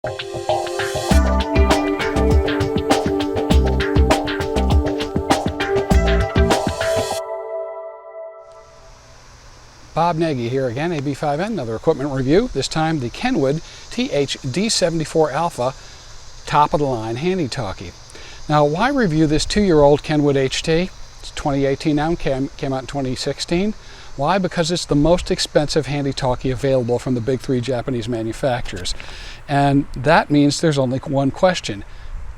Bob Nagy here again, AB5N, another equipment review. This time the Kenwood TH-D74 Alpha top of the line handy talkie. Now, why review this 2-year-old Kenwood HT? It's 2018 now, came out in 2016. Why? Because it's the most expensive handy talkie available from the big 3 Japanese manufacturers. And that means there's only one question: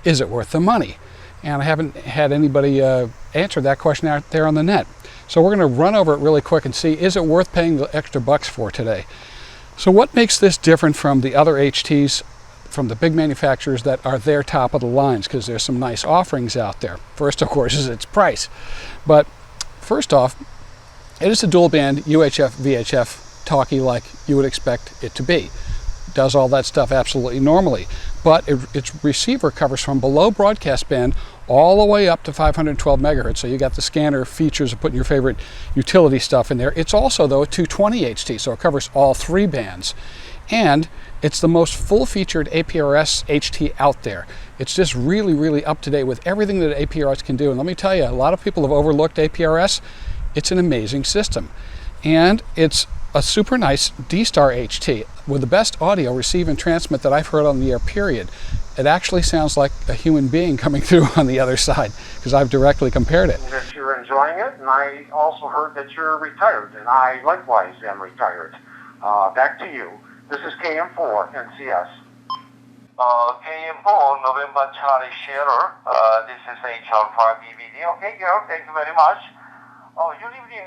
is it worth the money? And I haven't had anybody answer that question out there on the net. So we're going to run over it really quick and see, is it worth paying the extra bucks for today? So what makes this different from the other HTs from the big manufacturers that are their top of the lines? Because there's some nice offerings out there. First, of course, is its price. But first off, it is a dual band UHF VHF talkie like you would expect it to be. Does all that stuff absolutely normally, but its receiver covers from below broadcast band all the way up to 512 megahertz. So you got the scanner features of putting your favorite utility stuff in there. It's also, though, a 220 HT, so it covers all 3 bands. And it's the most full-featured APRS HT out there. It's just really, really up to date with everything that APRS can do. And let me tell you, a lot of people have overlooked APRS. It's an amazing system. And it's a super nice D-Star HT with the best audio receive and transmit that I've heard on the air, period. It actually sounds like a human being coming through on the other side, because I've directly compared it. That you're enjoying it, and I also heard that you're retired, and I likewise am retired. Back to you. This is KM4 NCS. KM4 November Charlie Sierra. This is HR5 BBD. Okay, girl, thank you very much. Oh, you live in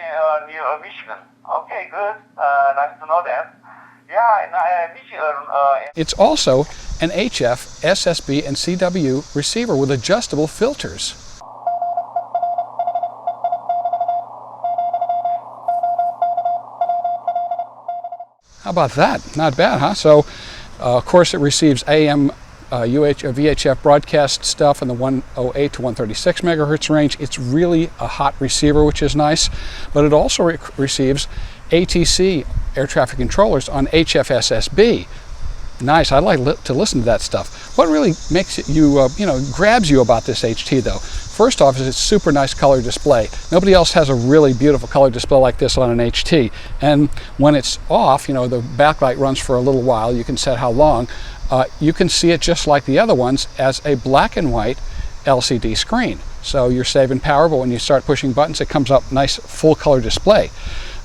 near Michigan. Okay, good. Nice to know that. Yeah, and Michigan. It's also an HF, SSB, and CW receiver with adjustable filters. How about that? Not bad, huh? So, of course, it receives AM VHF broadcast stuff in the 108 to 136 megahertz range. It's really a hot receiver, which is nice, but it also receives ATC, air traffic controllers, on HFSSB. Nice. I like to listen to that stuff. What really makes it grabs you about this HT, though? First off, is its super nice color display. Nobody else has a really beautiful color display like this on an HT. And when it's off, the backlight runs for a little while. You can set how long. You can see it just like the other ones as a black and white LCD screen. So you're saving power, but when you start pushing buttons, it comes up nice full color display.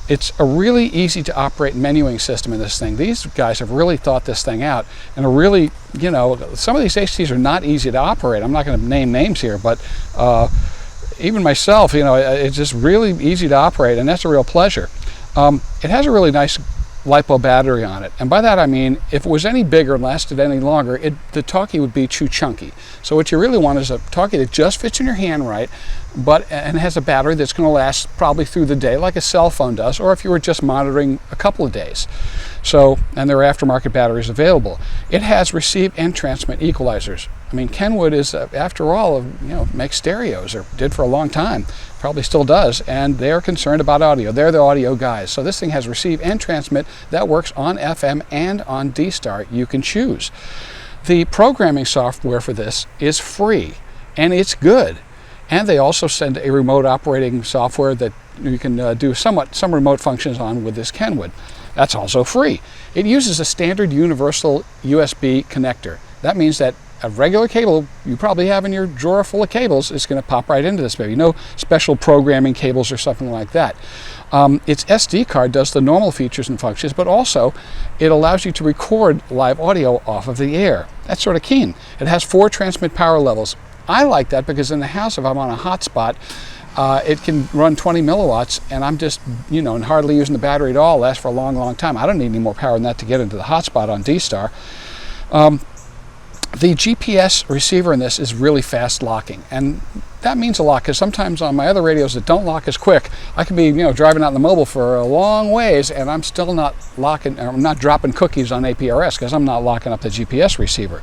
It's a really easy to operate menuing system in this thing. These guys have really thought this thing out, and are really, some of these HTs are not easy to operate. I'm not going to name names here, but even myself, it's just really easy to operate, and that's a real pleasure. It has a really nice LiPo battery on it, and by that I mean if it was any bigger and lasted any longer, the talkie would be too chunky. So what you really want is a talkie that just fits in your hand right, and has a battery that's going to last probably through the day, like a cell phone does, or if you were just monitoring a couple of days. So, and there are aftermarket batteries available. It has receive and transmit equalizers. I mean, Kenwood is, after all, makes stereos, or did for a long time, probably still does, and they're concerned about audio. They're the audio guys. So this thing has receive and transmit that works on FM and on D-Star. You can choose. The programming software for this is free, and it's good. And they also send a remote operating software that you can do some remote functions on with this Kenwood. That's also free. It uses a standard universal USB connector. That means that a regular cable you probably have in your drawer full of cables is going to pop right into this baby. No special programming cables or something like that. Its SD card does the normal features and functions, but also it allows you to record live audio off of the air. That's sort of keen. It has 4 transmit power levels. I like that because in the house, if I'm on a hotspot, it can run 20 milliwatts, and I'm just, and hardly using the battery at all. Lasts for a long, long time. I don't need any more power than that to get into the hotspot on D-Star. The GPS receiver in this is really fast locking, and that means a lot, because sometimes on my other radios that don't lock as quick, I can be driving out in the mobile for a long ways, and I'm still not I'm not dropping cookies on APRS because I'm not locking up the GPS receiver.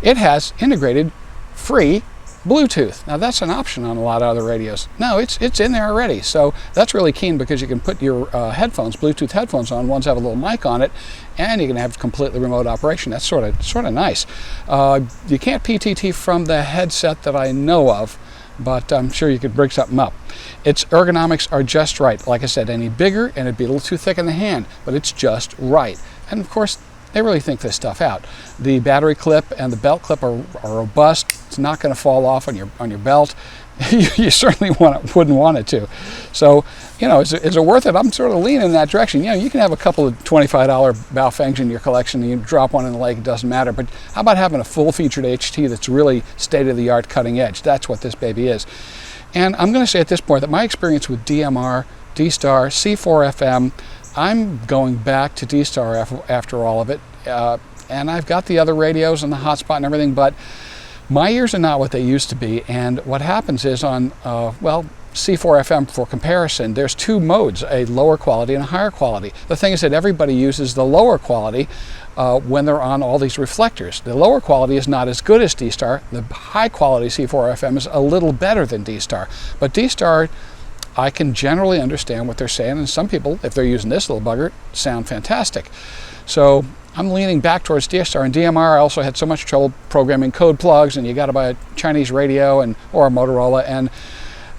It has integrated free Bluetooth. Now that's an option on a lot of other radios. No, it's in there already. So that's really keen because you can put your headphones, Bluetooth headphones on. Ones have a little mic on it, and you can have completely remote operation. That's sort of nice. You can't PTT from the headset that I know of, but I'm sure you could rig something up. Its ergonomics are just right. Like I said, any bigger and it'd be a little too thick in the hand, but it's just right. And of course, they really think this stuff out. The battery clip and the belt clip are robust. It's not going to fall off on your belt. You certainly wouldn't want it to. So, you know, is it worth it? I'm sort of leaning in that direction. You know, you can have a couple of $25 Baofangs in your collection and you drop one in the lake, it doesn't matter. But how about having a full-featured HT that's really state-of-the-art, cutting edge? That's what this baby is. And I'm going to say at this point that my experience with DMR, D-Star, C4FM, I'm going back to D-Star after all of it, and I've got the other radios and the hotspot and everything, but my ears are not what they used to be. And what happens is on, well, C4FM for comparison, there's two modes, a lower quality and a higher quality. The thing is that everybody uses the lower quality when they're on all these reflectors. The lower quality is not as good as D-Star. The high quality C4FM is a little better than D-Star, but D-Star, I can generally understand what they're saying, and some people, if they're using this little bugger, sound fantastic. So I'm leaning back towards D-Star. And DMR, I also had so much trouble programming code plugs, and you got to buy a Chinese radio or a Motorola, and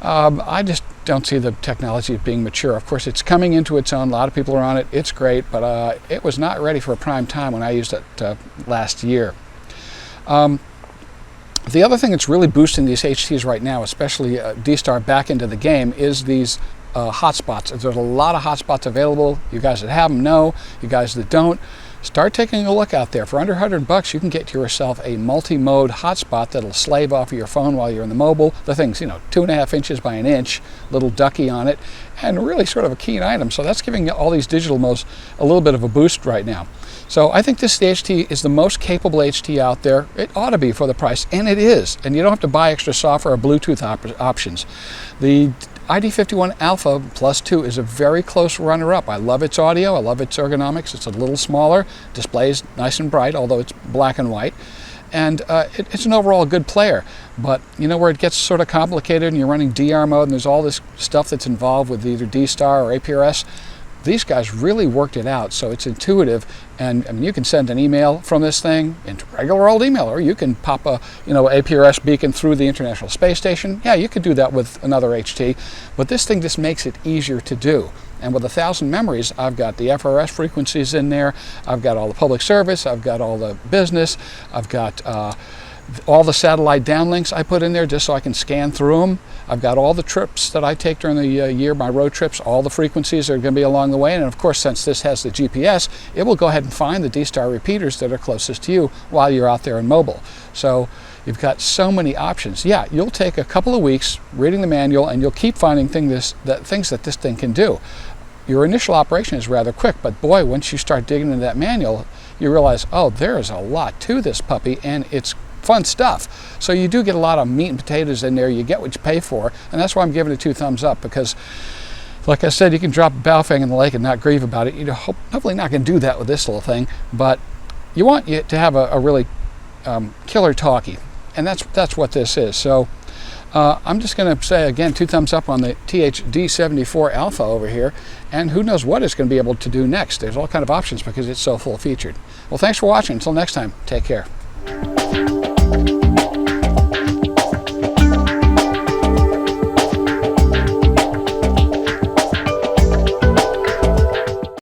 I just don't see the technology being mature. Of course, it's coming into its own. A lot of people are on it. It's great, but it was not ready for a prime time when I used it last year. The other thing that's really boosting these HTs right now, especially D-Star back into the game, is these hotspots. There's a lot of hotspots available. You guys that have them know. You guys that don't, start taking a look out there. For under $100, you can get yourself a multi-mode hotspot that'll slave off of your phone while you're in the mobile. The thing's, you know, 2.5 inches by an inch, little ducky on it, and really sort of a keen item. So that's giving all these digital modes a little bit of a boost right now. So I think this HT is the most capable HT out there. It ought to be for the price, and it is. And you don't have to buy extra software or Bluetooth options. The ID51 Alpha Plus 2 is a very close runner-up. I love its audio, I love its ergonomics. It's a little smaller, displays nice and bright, although it's black and white. And it's an overall good player. But you know where it gets sort of complicated and you're running DR mode and there's all this stuff that's involved with either D-Star or APRS? These guys really worked it out, so it's intuitive, and I mean, you can send an email from this thing into regular old email, or you can pop a APRS beacon through the International Space Station. Yeah, you could do that with another HT, but this thing just makes it easier to do. And with 1,000 memories, I've got the FRS frequencies in there, I've got all the public service, I've got all the business, I've got all the satellite downlinks I put in there just so I can scan through them. I've got all the trips that I take during the year, my road trips, all the frequencies that are going to be along the way. And of course, since this has the GPS, it will go ahead and find the D-Star repeaters that are closest to you while you're out there in mobile. So you've got so many options. Yeah, you'll take a couple of weeks reading the manual and you'll keep finding things that this thing can do. Your initial operation is rather quick, but boy, once you start digging into that manual, you realize, oh, there's a lot to this puppy, and it's fun stuff. So you do get a lot of meat and potatoes in there. You get what you pay for, and that's why I'm giving it 2 thumbs up, because like I said, you can drop a Baofeng in the lake and not grieve about it. You're hopefully not going to do that with this little thing, but you want it to have a really killer talkie, and that's what this is. So I'm just going to say again, 2 thumbs up on the TH-D74 Alpha over here, and who knows what it's going to be able to do next. There's all kind of options because it's so full featured. Well, thanks for watching. Until next time, take care.